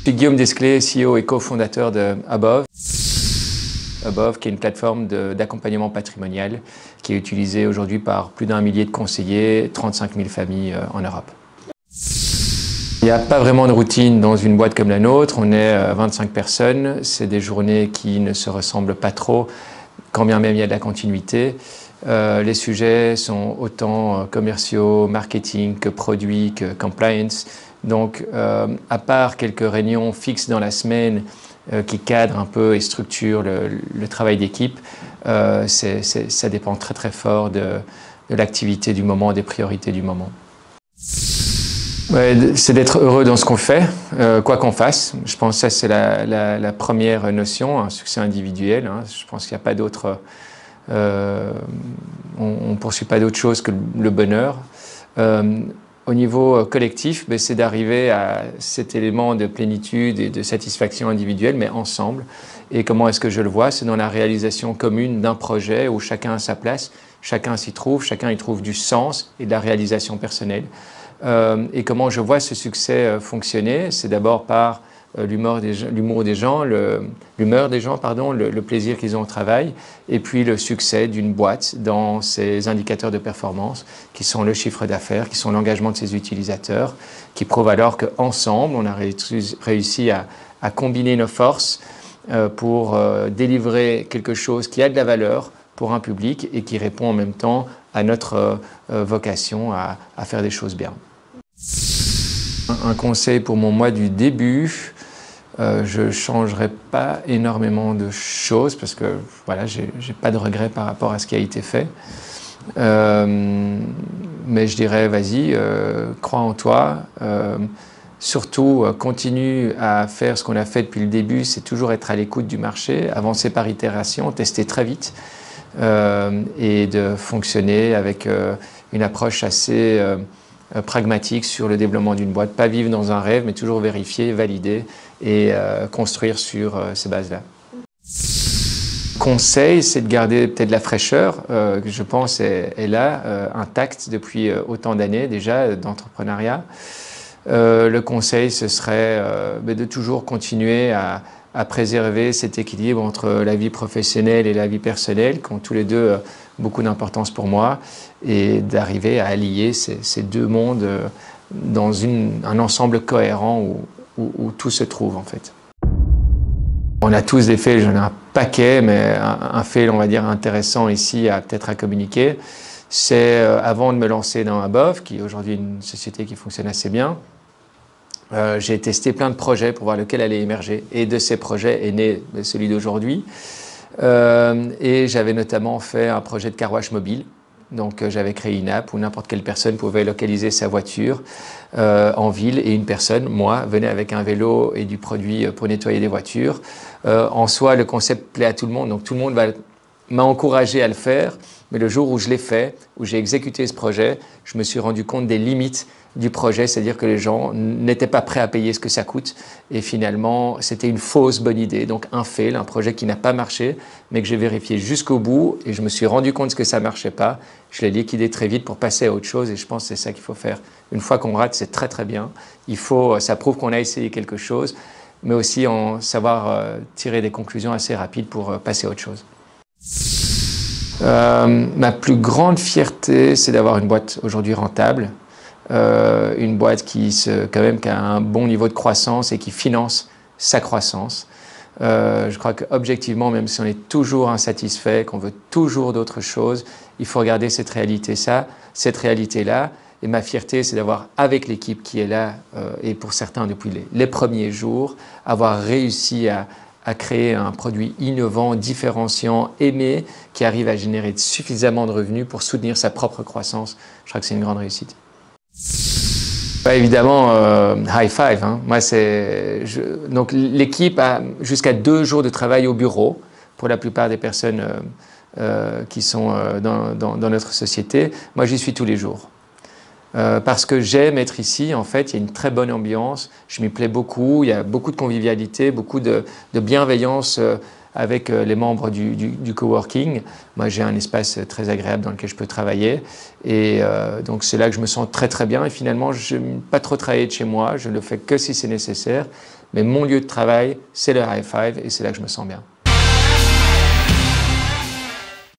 Je suis Guillaume Desclés, CEO et cofondateur de Above. Above, qui est une plateforme d'accompagnement patrimonial qui est utilisée aujourd'hui par plus d'1 millier de conseillers, 35 000 familles en Europe. Il n'y a pas vraiment de routine dans une boîte comme la nôtre. On est 25 personnes. C'est des journées qui ne se ressemblent pas trop, quand bien même il y a de la continuité. Les sujets sont autant commerciaux, marketing que produits, que compliance. Donc, à part quelques réunions fixes dans la semaine qui cadrent un peu et structurent le travail d'équipe, ça dépend très très fort de l'activité du moment, des priorités du moment. Ouais, c'est d'être heureux dans ce qu'on fait, quoi qu'on fasse. Je pense que ça c'est la première notion, un succès individuel. Hein. Je pense qu'il n'y a pas d'autre... on ne poursuit pas d'autre chose que le bonheur. Au niveau collectif, c'est d'arriver à cet élément de plénitude et de satisfaction individuelle, mais ensemble. Et comment est-ce que je le vois? C'est dans la réalisation commune d'un projet où chacun a sa place, chacun s'y trouve, chacun y trouve du sens et de la réalisation personnelle. Et comment je vois ce succès fonctionner? C'est d'abord par l'humour des gens, le plaisir qu'ils ont au travail, et puis le succès d'une boîte dans ses indicateurs de performance, qui sont le chiffre d'affaires, qui sont l'engagement de ses utilisateurs, qui prouvent alors qu'ensemble, on a réussi à combiner nos forces pour délivrer quelque chose qui a de la valeur pour un public et qui répond en même temps à notre vocation à faire des choses bien. Un conseil pour mon moi du début, je ne changerai pas énormément de choses parce que voilà, j'ai pas de regrets par rapport à ce qui a été fait. Mais je dirais, vas-y, crois en toi. Surtout, continue à faire ce qu'on a fait depuis le début, c'est toujours être à l'écoute du marché, avancer par itération, tester très vite et de fonctionner avec une approche assez pragmatique sur le développement d'une boîte. Pas vivre dans un rêve, mais toujours vérifier, valider et construire sur ces bases-là. Conseil, c'est de garder peut-être la fraîcheur, que je pense est là, intacte depuis autant d'années déjà d'entrepreneuriat. Le conseil, ce serait de toujours continuer à préserver cet équilibre entre la vie professionnelle et la vie personnelle, qui ont tous les deux beaucoup d'importance pour moi, et d'arriver à allier ces deux mondes dans un ensemble cohérent où tout se trouve en fait. On a tous des faits, j'en ai un paquet, mais un fait, on va dire, intéressant ici peut-être à communiquer, c'est avant de me lancer dans Above, qui est aujourd'hui une société qui fonctionne assez bien, j'ai testé plein de projets pour voir lequel allait émerger. Et de ces projets est né celui d'aujourd'hui. Et j'avais notamment fait un projet de car wash mobile. Donc j'avais créé une app où n'importe quelle personne pouvait localiser sa voiture en ville. Et une personne, moi, venait avec un vélo et du produit pour nettoyer des voitures. En soi, le concept plaît à tout le monde. Donc tout le monde m'a encouragé à le faire. Mais le jour où je l'ai fait, où j'ai exécuté ce projet, je me suis rendu compte des limites du projet, c'est-à-dire que les gens n'étaient pas prêts à payer ce que ça coûte. Et finalement, c'était une fausse bonne idée. Donc un fail, un projet qui n'a pas marché, mais que j'ai vérifié jusqu'au bout. Et je me suis rendu compte que ça ne marchait pas. Je l'ai liquidé très vite pour passer à autre chose. Et je pense que c'est ça qu'il faut faire. Une fois qu'on rate, c'est très très bien. Ça prouve qu'on a essayé quelque chose, mais aussi en savoir tirer des conclusions assez rapides pour passer à autre chose. Ma plus grande fierté, c'est d'avoir une boîte aujourd'hui rentable. Une boîte qui a un bon niveau de croissance et qui finance sa croissance. Je crois qu'objectivement, même si on est toujours insatisfait, qu'on veut toujours d'autres choses, il faut regarder cette réalité-là. Et ma fierté, c'est d'avoir, avec l'équipe qui est là, et pour certains depuis les premiers jours, avoir réussi à créer un produit innovant, différenciant, aimé, qui arrive à générer suffisamment de revenus pour soutenir sa propre croissance. Je crois que c'est une grande réussite. Évidemment, high five. Hein. Moi, donc l'équipe a jusqu'à 2 jours de travail au bureau pour la plupart des personnes qui sont dans notre société. Moi, j'y suis tous les jours. Parce que j'aime être ici, en fait, il y a une très bonne ambiance, je m'y plais beaucoup, il y a beaucoup de convivialité, beaucoup de bienveillance avec les membres du coworking. Moi, j'ai un espace très agréable dans lequel je peux travailler et donc c'est là que je me sens très très bien et finalement, je n'aime pas trop travailler de chez moi, je ne le fais que si c'est nécessaire, mais mon lieu de travail, c'est le high five et c'est là que je me sens bien.